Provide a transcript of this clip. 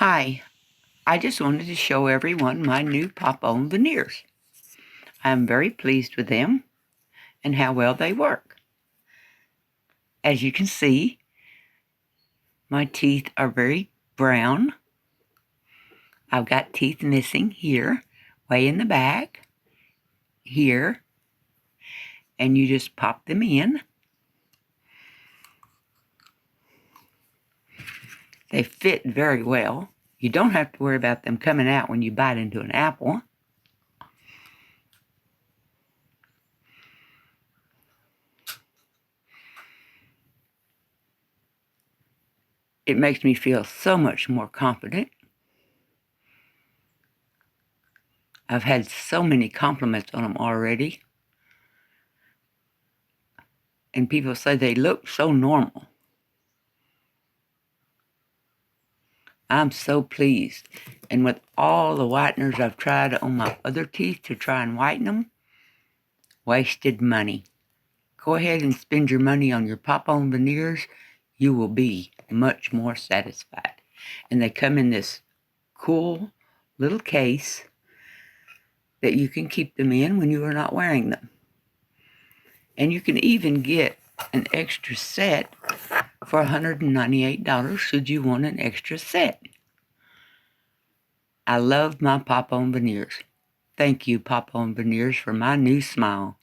Hi, I just wanted to show everyone my new pop-on veneers. I am very pleased with them and how well they work. As you can see, my teeth are very brown. I've got teeth missing here, way in the back, here, and you just pop them in. They fit very well. You don't have to worry about them coming out when you bite into an apple. It makes me feel so much more confident. I've had so many compliments on them already. And people say they look so normal. I'm so pleased. And with all the whiteners I've tried on my other teeth to try and whiten them, wasted money. Go ahead and spend your money on your pop-on veneers. You will be much more satisfied. And they come in this cool little case that you can keep them in when you are not wearing them. And you can even get an extra set for $198 should you want an extra set. I love my pop-on veneers. Thank you, pop-on veneers, for my new smile.